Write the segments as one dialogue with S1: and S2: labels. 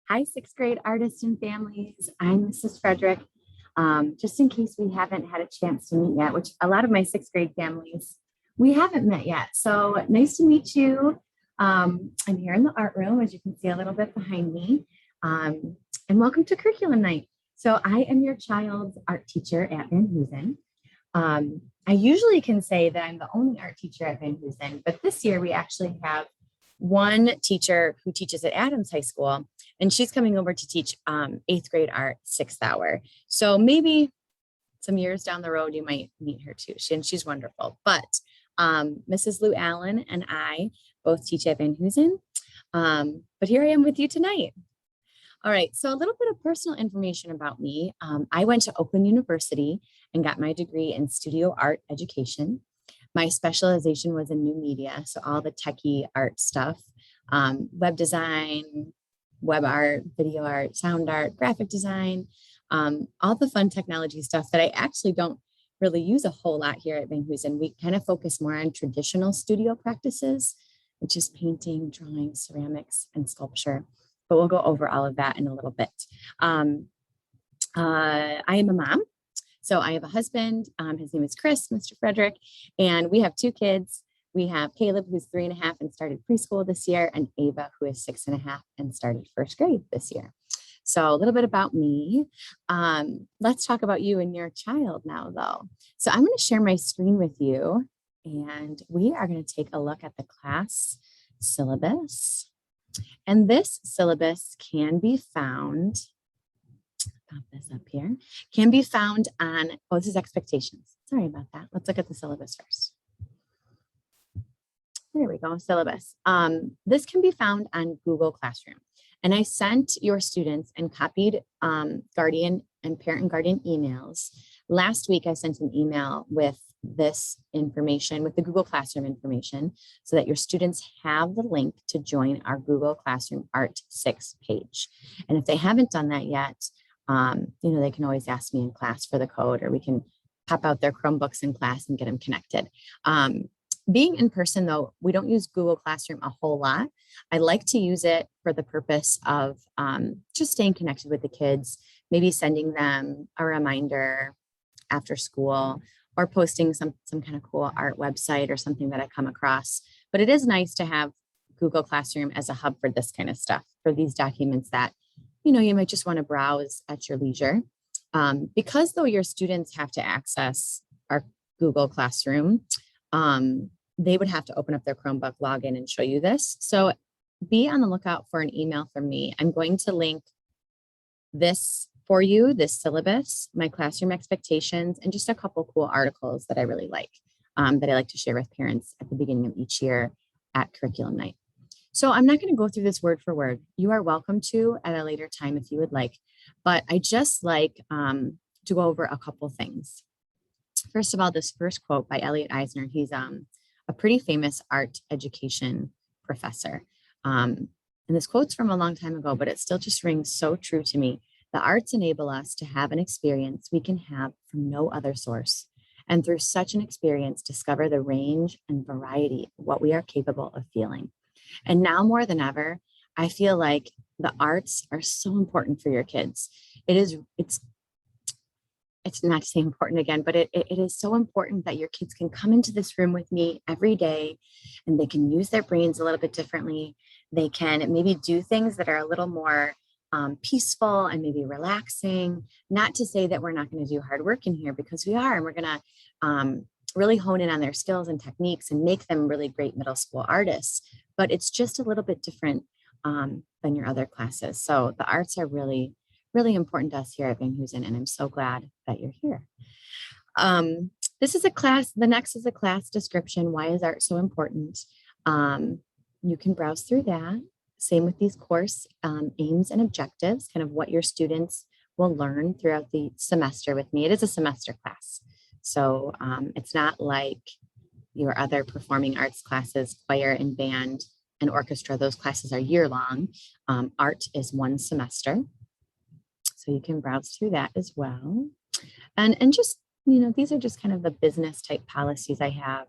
S1: Hi, sixth grade artists and families. I'm Mrs. Frederick. Just in case we haven't had a chance to meet yet, which a lot of my sixth grade families, we haven't met yet. So nice to meet you. I'm here in the art room, as you can see a little bit behind me. And welcome to Curriculum Night. So I am your child's art teacher at Van Hoosen. I usually can say that I'm the only art teacher at Van Hoosen, but this year we actually have one teacher who teaches at Adams High School, and she's coming over to teach eighth grade art, 6th hour. So maybe some years down the road, you might meet her too. She's wonderful. But Mrs. Lou Allen and I both teach at Van Hoosen. But here I am with you tonight. All right, so a little bit of personal information about me. I went to Oakland University and got my degree in studio art education. My specialization was in new media, so all the techie art stuff, web design, web art, video art, sound art, graphic design, all the fun technology stuff that I actually don't really use a whole lot here at Van Hoosen. We kind of focus more on traditional studio practices, which is painting, drawing, ceramics, and sculpture. But we'll go over all of that in a little bit. I am a mom. So I have a husband, his name is Chris, Mr. Frederick, and we have two kids. We have Caleb, who's 3.5 and started preschool this year, and Ava, who is 6.5 and started first grade this year. So a little bit about me. Let's talk about you and your child now, though. So I'm going to share my screen with you, and we are going to take a look at the class syllabus. And this syllabus can be found, pop this up here, can be found on, oh, this is expectations. Sorry about that. Let's look at the syllabus first. There we go, syllabus. This can be found on Google Classroom. And I sent your students and copied guardian and parent and guardian emails. Last week, I sent an email with this information, with the Google Classroom information, so that your students have the link to join our Google Classroom Art 6 page. And if they haven't done that yet, they can always ask me in class for the code, or we can pop out their Chromebooks in class and get them connected. Being in person, though, we don't use Google Classroom a whole lot. I like to use it for the purpose of just staying connected with the kids, maybe sending them a reminder after school, or posting some kind of cool art website or something that I come across. But it is nice to have Google Classroom as a hub for this kind of stuff, for these documents that, you might just want to browse at your leisure. Because though your students have to access our Google Classroom, they would have to open up their Chromebook, log in, and show you this. So be on the lookout for an email from me. I'm going to link this for you, this syllabus, my classroom expectations, and just a couple cool articles that I really like, that I like to share with parents at the beginning of each year at Curriculum Night. So I'm not going to go through this word for word. You are welcome to at a later time if you would like, but I just like to go over a couple things. First of all, this first quote by Elliot Eisner. He's a pretty famous art education professor. And this quote's from a long time ago, but it still just rings so true to me. The arts enable us to have an experience we can have from no other source. And through such an experience, discover the range and variety of what we are capable of feeling. And now more than ever, I feel like the arts are so important for your kids. It's not to say important again, but it is so important that your kids can come into this room with me every day, and they can use their brains a little bit differently. They can maybe do things that are a little more peaceful and maybe relaxing. Not to say that we're not going to do hard work in here, because we are, and we're going to really hone in on their skills and techniques and make them really great middle school artists. But it's just a little bit different than your other classes. So the arts are really, really important to us here at Van Hoosen, and I'm so glad that you're here. This is a class, the next is a class description. Why is art so important? You can browse through that. Same with these course aims and objectives, kind of what your students will learn throughout the semester with me. It is a semester class. So it's not like your other performing arts classes, choir and band and orchestra. Those classes are year long. Art is one semester. So you can browse through that as well. And just, these are just kind of the business type policies I have.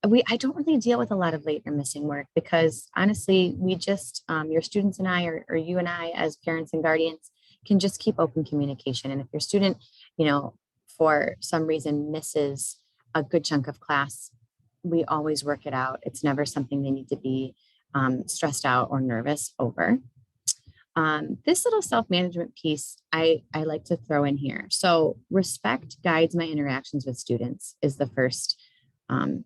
S1: I don't really deal with a lot of late or missing work because honestly, we just, your students and I, or you and I as parents and guardians can just keep open communication. And if your student, you know, for some reason misses a good chunk of class, we always work it out. It's never something they need to be stressed out or nervous over. This little self-management piece I like to throw in here. So respect guides my interactions with students is um,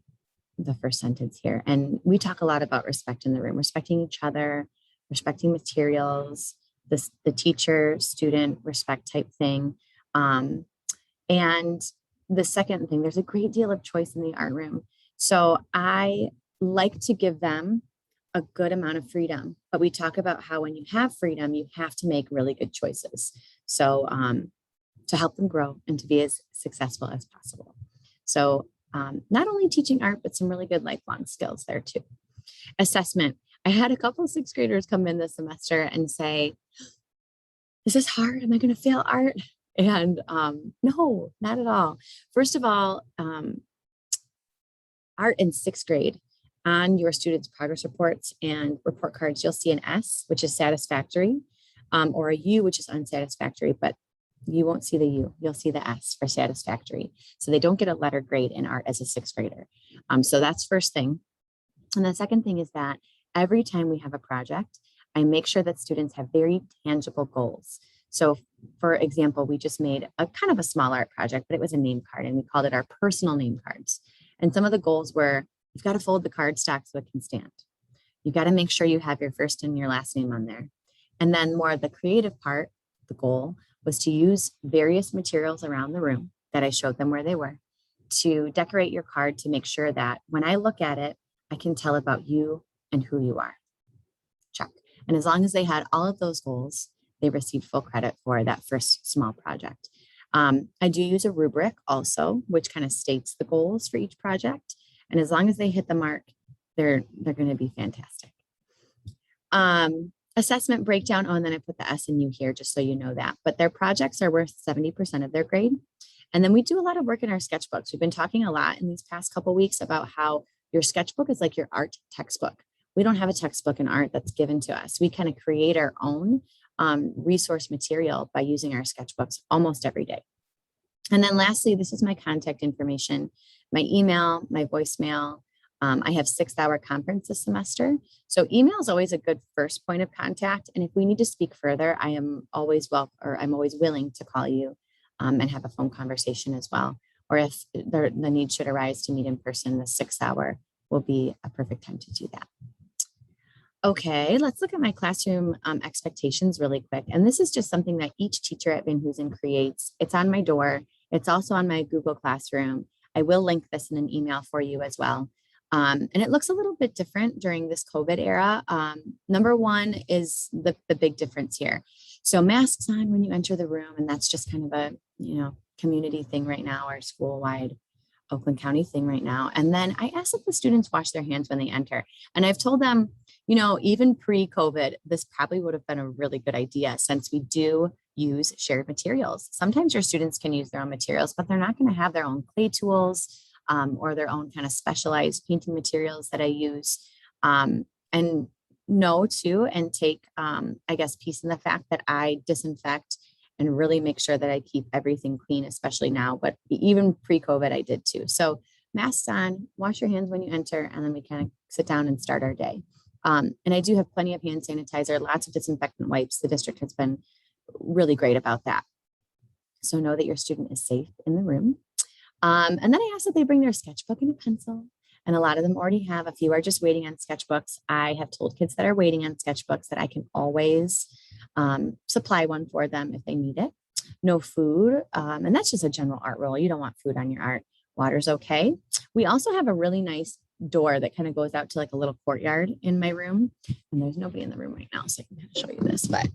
S1: the first sentence here. And we talk a lot about respect in the room, respecting each other, respecting materials, the teacher student respect type thing. Um, and the second thing, there's a great deal of choice in the art room. So I like to give them a good amount of freedom, but we talk about how when you have freedom, you have to make really good choices. So to help them grow and to be as successful as possible. So not only teaching art, but some really good lifelong skills there too. Assessment. I had a couple of sixth graders come in this semester and say, is this hard? Am I going to fail art? And no, not at all. First of all, art in sixth grade, on your students' progress reports and report cards, you'll see an S, which is satisfactory, or a U, which is unsatisfactory, but you won't see the U, you'll see the S for satisfactory. So they don't get a letter grade in art as a sixth grader. So that's first thing. And the second thing is that every time we have a project, I make sure that students have very tangible goals. So for example, we just made a kind of a small art project, but it was a name card and we called it our personal name cards. And some of the goals were, you've got to fold the card stack so it can stand. You've got to make sure you have your first and your last name on there. And then more of the creative part, the goal was to use various materials around the room that I showed them where they were to decorate your card to make sure that when I look at it, I can tell about you and who you are. Check. And as long as they had all of those goals, they received full credit for that first small project. I do use a rubric also, which kind of states the goals for each project. And as long as they hit the mark, they're going to be fantastic. Assessment breakdown. Oh, and then I put the S and U here just so you know that. But their projects are worth 70% of their grade. And then we do a lot of work in our sketchbooks. We've been talking a lot in these past couple of weeks about how your sketchbook is like your art textbook. We don't have a textbook in art that's given to us. We kind of create our own resource material by using our sketchbooks almost every day. And then lastly, this is my contact information, my email, my voicemail. I have 6-hour conference this semester. So email is always a good first point of contact. And if we need to speak further, I'm always willing to call you and have a phone conversation as well. Or if the need should arise to meet in person, the 6-hour will be a perfect time to do that. Okay, let's look at my classroom expectations really quick. And this is just something that each teacher at Van Hoosen creates. It's on my door. It's also on my Google Classroom. I will link this in an email for you as well. And it looks a little bit different during this COVID era. Number one is the big difference here. So masks on when you enter the room, and that's just kind of a community thing right now, or school-wide Oakland County thing right now. And then I asked that the students wash their hands when they enter. And I've told them, even pre-COVID, this probably would have been a really good idea since we do use shared materials. Sometimes your students can use their own materials, but they're not going to have their own clay tools or their own kind of specialized painting materials that I use. And know too, and take, peace in the fact that I disinfect and really make sure that I keep everything clean, especially now, but even pre-COVID, I did too. So masks on, wash your hands when you enter, and then we kind of sit down and start our day. And I do have plenty of hand sanitizer, lots of disinfectant wipes. The district has been really great about that. So know that your student is safe in the room. And then I asked that they bring their sketchbook and a pencil. And a lot of them already have. A few are just waiting on sketchbooks. I have told kids that are waiting on sketchbooks that I can always supply one for them if they need it. No food. And that's just a general art rule. You don't want food on your art. Water's okay. We also have a really nice door that kind of goes out to like a little courtyard in my room. And there's nobody in the room right now, so I can kind of show you this. But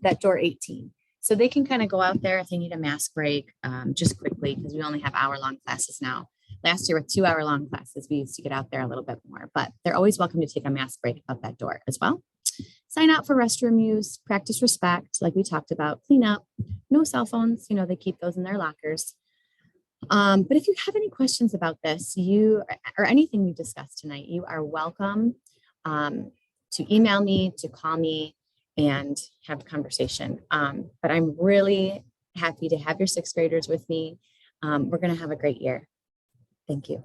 S1: that door 18. So they can kind of go out there if they need a mask break just quickly, because we only have hour-long classes now. Last year with 2-hour-long classes, we used to get out there a little bit more, but they're always welcome to take a mask break out that door as well. Sign out for restroom use, practice respect, like we talked about, clean up, no cell phones, they keep those in their lockers. But if you have any questions about this, or anything we discussed tonight, you are welcome to email me, to call me, and have a conversation. But I'm really happy to have your sixth graders with me. We're going to have a great year. Thank you.